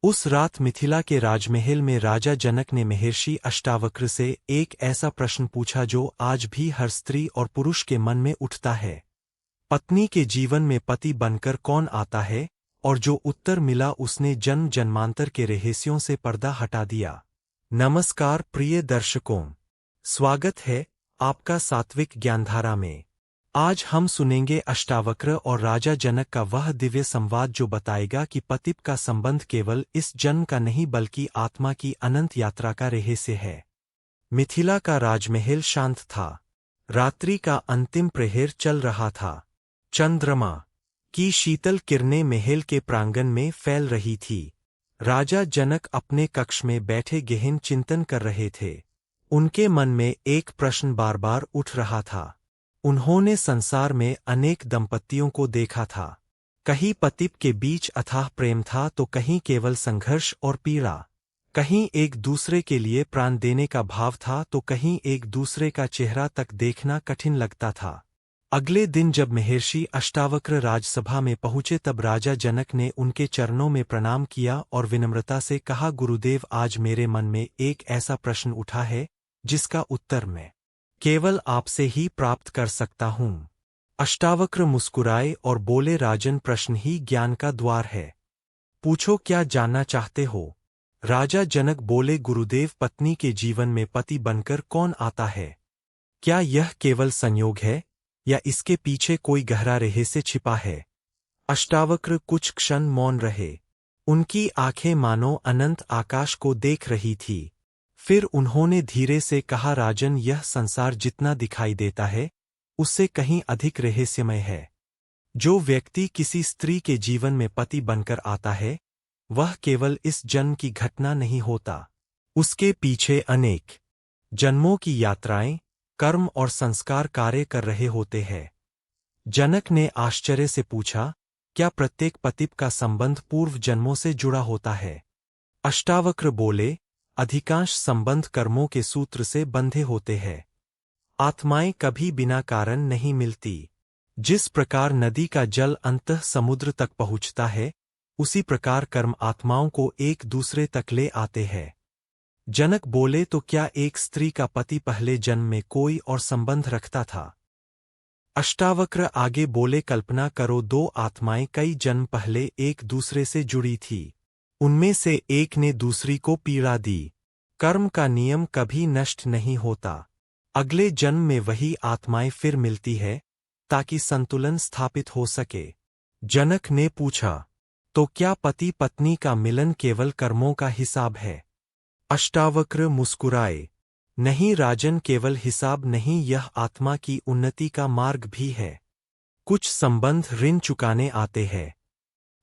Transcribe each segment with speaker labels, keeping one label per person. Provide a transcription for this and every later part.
Speaker 1: उस रात मिथिला के राजमहल में राजा जनक ने महर्षि अष्टावक्र से एक ऐसा प्रश्न पूछा जो आज भी हर स्त्री और पुरुष के मन में उठता है। पत्नी के जीवन में पति बनकर कौन आता है? और जो उत्तर मिला उसने जन्म जन्मांतर के रहस्यों से पर्दा हटा दिया। नमस्कार प्रिय दर्शकों, स्वागत है आपका सात्विक ज्ञानधारा में। आज हम सुनेंगे अष्टावक्र और राजा जनक का वह दिव्य संवाद जो बताएगा कि पतिप का संबंध केवल इस जन्म का नहीं बल्कि आत्मा की अनंत यात्रा का रहस्य है। मिथिला का राजमहल शांत था। रात्रि का अंतिम प्रहर चल रहा था। चंद्रमा की शीतल किरणें महल के प्रांगण में फैल रही थी। राजा जनक अपने कक्ष में बैठे गहन चिंतन कर रहे थे। उनके मन में एक प्रश्न बार बार उठ रहा था। उन्होंने संसार में अनेक दंपतियों को देखा था। कहीं पतिप के बीच अथाह प्रेम था तो कहीं केवल संघर्ष और पीड़ा। कहीं एक दूसरे के लिए प्राण देने का भाव था तो कहीं एक दूसरे का चेहरा तक देखना कठिन लगता था। अगले दिन जब महर्षि अष्टावक्र राजसभा में पहुंचे तब राजा जनक ने उनके चरणों में प्रणाम किया और विनम्रता से कहा, गुरुदेव, आज मेरे मन में एक ऐसा प्रश्न उठा है जिसका उत्तर मैं केवल आपसे ही प्राप्त कर सकता हूँ। अष्टावक्र मुस्कुराए और बोले, राजन, प्रश्न ही ज्ञान का द्वार है। पूछो, क्या जानना चाहते हो? राजा जनक बोले, गुरुदेव, पत्नी के जीवन में पति बनकर कौन आता है? क्या यह केवल संयोग है या इसके पीछे कोई गहरा रहस्य छिपा है? अष्टावक्र कुछ क्षण मौन रहे। उनकी आंखें मानो अनंत आकाश को देख रही थी। फिर उन्होंने धीरे से कहा, राजन, यह संसार जितना दिखाई देता है उससे कहीं अधिक रहस्यमय है। जो व्यक्ति किसी स्त्री के जीवन में पति बनकर आता है वह केवल इस जन्म की घटना नहीं होता। उसके पीछे अनेक जन्मों की यात्राएं, कर्म और संस्कार कार्य कर रहे होते हैं। जनक ने आश्चर्य से पूछा, क्या प्रत्येक पतिप का संबंध पूर्व जन्मों से जुड़ा होता है? अष्टावक्र बोले, अधिकांश संबंध कर्मों के सूत्र से बंधे होते हैं। आत्माएं कभी बिना कारण नहीं मिलती। जिस प्रकार नदी का जल अंततः समुद्र तक पहुंचता है उसी प्रकार कर्म आत्माओं को एक दूसरे तक ले आते हैं। जनक बोले, तो क्या एक स्त्री का पति पहले जन्म में कोई और संबंध रखता था? अष्टावक्र आगे बोले, कल्पना करो, दो आत्माएं कई जन्म पहले एक दूसरे से जुड़ी थी। उनमें से एक ने दूसरी को पीड़ा दी। कर्म का नियम कभी नष्ट नहीं होता। अगले जन्म में वही आत्माएं फिर मिलती है ताकि संतुलन स्थापित हो सके। जनक ने पूछा, तो क्या पति पत्नी का मिलन केवल कर्मों का हिसाब है? अष्टावक्र मुस्कुराए, नहीं राजन, केवल हिसाब नहीं, यह आत्मा की उन्नति का मार्ग भी है। कुछ संबंध ऋण चुकाने आते हैं,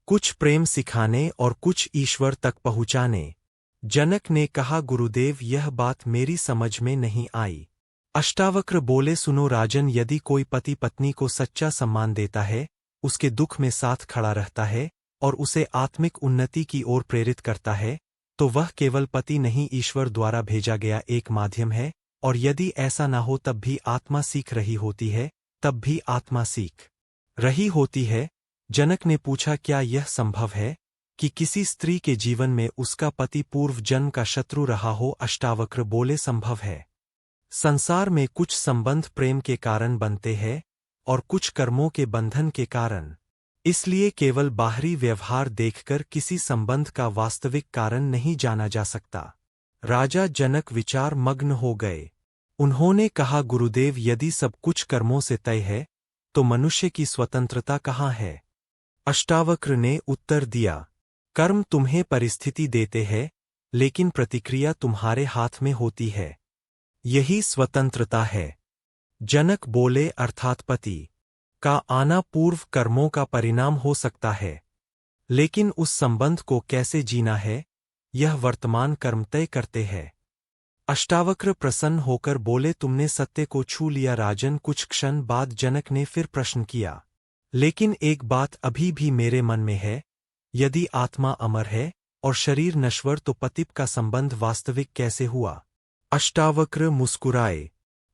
Speaker 1: कुछ प्रेम सिखाने और कुछ ईश्वर तक पहुंचाने। जनक ने कहा, गुरुदेव, यह बात मेरी समझ में नहीं आई। अष्टावक्र बोले, सुनो राजन, यदि कोई पति पत्नी को सच्चा सम्मान देता है, उसके दुख में साथ खड़ा रहता है और उसे आत्मिक उन्नति की ओर प्रेरित करता है तो वह केवल पति नहीं, ईश्वर द्वारा भेजा गया एक माध्यम है। और यदि ऐसा ना हो तब भी आत्मा सीख रही होती है, तब भी आत्मा सीख रही होती है। जनक ने पूछा, क्या यह संभव है कि किसी स्त्री के जीवन में उसका पति पूर्व जन्म का शत्रु रहा हो? अष्टावक्र बोले, संभव है। संसार में कुछ संबंध प्रेम के कारण बनते हैं और कुछ कर्मों के बंधन के कारण। इसलिए केवल बाहरी व्यवहार देखकर किसी संबंध का वास्तविक कारण नहीं जाना जा सकता। राजा जनक विचार मग्न हो गए। उन्होंने कहा, गुरुदेव, यदि सब कुछ कर्मों से तय है तो मनुष्य की स्वतंत्रता कहाँ है? अष्टावक्र ने उत्तर दिया, कर्म तुम्हें परिस्थिति देते हैं लेकिन प्रतिक्रिया तुम्हारे हाथ में होती है। यही स्वतंत्रता है। जनक बोले, अर्थात पति का आना पूर्व कर्मों का परिणाम हो सकता है, लेकिन उस संबंध को कैसे जीना है यह वर्तमान कर्म तय करते हैं। अष्टावक्र प्रसन्न होकर बोले, तुमने सत्य को छू लिया राजन। कुछ क्षण बाद जनक ने फिर प्रश्न किया, लेकिन एक बात अभी भी मेरे मन में है, यदि आत्मा अमर है और शरीर नश्वर तो पतिप का संबंध वास्तविक कैसे हुआ? अष्टावक्र मुस्कुराए।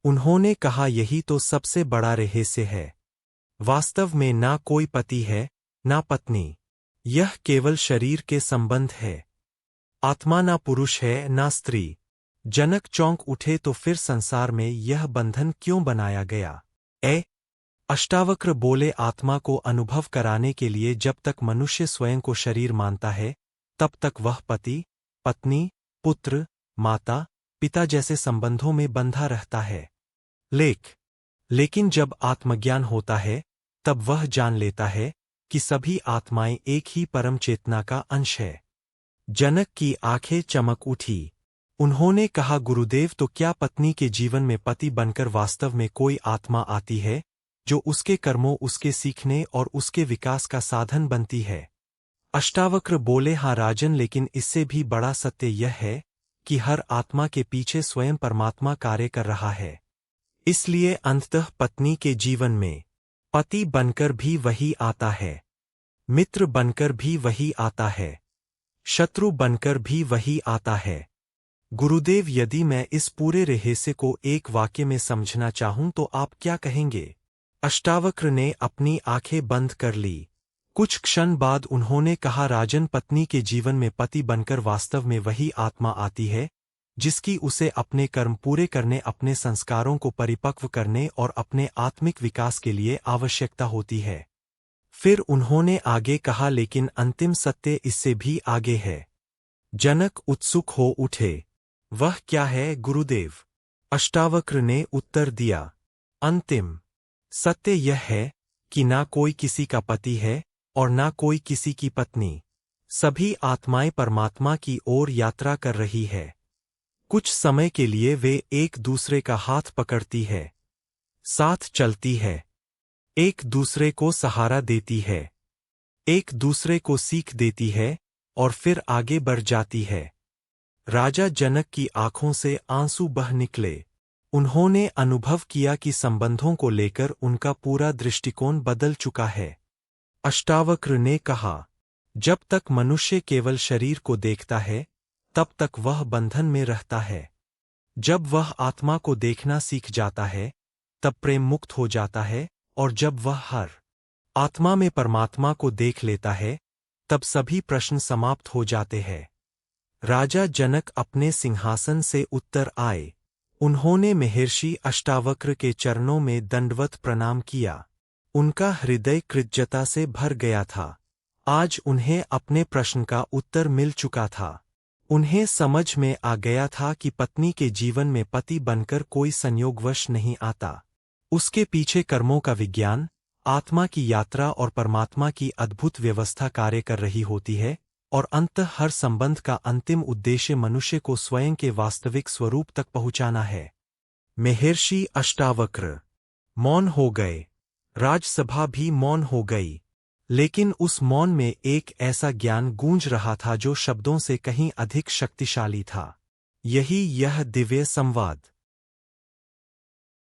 Speaker 1: उन्होंने कहा, यही तो सबसे बड़ा रहस्य है। वास्तव में ना कोई पति है ना पत्नी, यह केवल शरीर के संबंध है। आत्मा ना पुरुष है ना स्त्री। जनक चौंक उठे तो फिर संसार में यह बंधन क्यों बनाया गया? अष्टावक्र बोले, आत्मा को अनुभव कराने के लिए जब तक मनुष्य स्वयं को शरीर मानता है, तब तक वह पति, पत्नी, पुत्र, माता, पिता जैसे संबंधों में बंधा रहता है। लेकिन जब आत्मज्ञान होता है, तब वह जान लेता है कि सभी आत्माएं एक ही परम चेतना का अंश है। जनक की आंखें चमक उठी। उन्होंने कहा, गुरुदेव, तो क्या पत्नी के जीवन में पति बनकर वास्तव में कोई आत्मा आती है, जो उसके कर्मों, उसके सीखने और उसके विकास का साधन बनती है? अष्टावक्र बोले, हाँ राजन, लेकिन इससे भी बड़ा सत्य यह है कि हर आत्मा के पीछे स्वयं परमात्मा कार्य कर रहा है। इसलिए अंततः पत्नी के जीवन में पति बनकर भी वही आता है, मित्र बनकर भी वही आता है, शत्रु बनकर भी वही आता है। गुरुदेव, यदि मैं इस पूरे रहस्य को एक वाक्य में समझना चाहूं तो आप क्या कहेंगे? अष्टावक्र ने अपनी आंखें बंद कर ली। कुछ क्षण बाद उन्होंने कहा, राजन, पत्नी के जीवन में पति बनकर वास्तव में वही आत्मा आती है जिसकी उसे अपने कर्म पूरे करने, अपने संस्कारों को परिपक्व करने और अपने आत्मिक विकास के लिए आवश्यकता होती है। फिर उन्होंने आगे कहा, लेकिन अंतिम सत्य इससे भी आगे है। जनक उत्सुक हो उठे। वह क्या है गुरुदेव? अष्टावक्र ने उत्तर दिया, अंतिम सत्य यह है कि ना कोई किसी का पति है और ना कोई किसी की पत्नी। सभी आत्माएं परमात्मा की ओर यात्रा कर रही है। कुछ समय के लिए वे एक दूसरे का हाथ पकड़ती है, साथ चलती है, एक दूसरे को सहारा देती है, एक दूसरे को सीख देती है और फिर आगे बढ़ जाती है। राजा जनक की आंखों से आंसू बह निकले। उन्होंने अनुभव किया कि संबंधों को लेकर उनका पूरा दृष्टिकोण बदल चुका है। अष्टावक्र ने कहा, जब तक मनुष्य केवल शरीर को देखता है, तब तक वह बंधन में रहता है। जब वह आत्मा को देखना सीख जाता है, तब प्रेम मुक्त हो जाता है, और जब वह हर आत्मा में परमात्मा को देख लेता है, तब सभी प्रश्न समाप्त हो जाते हैं। राजा जनक अपने सिंहासन से उत्तर आए। उन्होंने महर्षि अष्टावक्र के चरणों में दंडवत प्रणाम किया। उनका हृदय कृतज्ञता से भर गया था। आज उन्हें अपने प्रश्न का उत्तर मिल चुका था। उन्हें समझ में आ गया था कि पत्नी के जीवन में पति बनकर कोई संयोगवश नहीं आता। उसके पीछे कर्मों का विज्ञान, आत्मा की यात्रा और परमात्मा की अद्भुत व्यवस्था कार्य कर रही होती है, और अंततः हर संबंध का अंतिम उद्देश्य मनुष्य को स्वयं के वास्तविक स्वरूप तक पहुंचाना है। महर्षि अष्टावक्र मौन हो गए। राजसभा भी मौन हो गई। लेकिन उस मौन में एक ऐसा ज्ञान गूंज रहा था जो शब्दों से कहीं अधिक शक्तिशाली था। यही यह दिव्य संवाद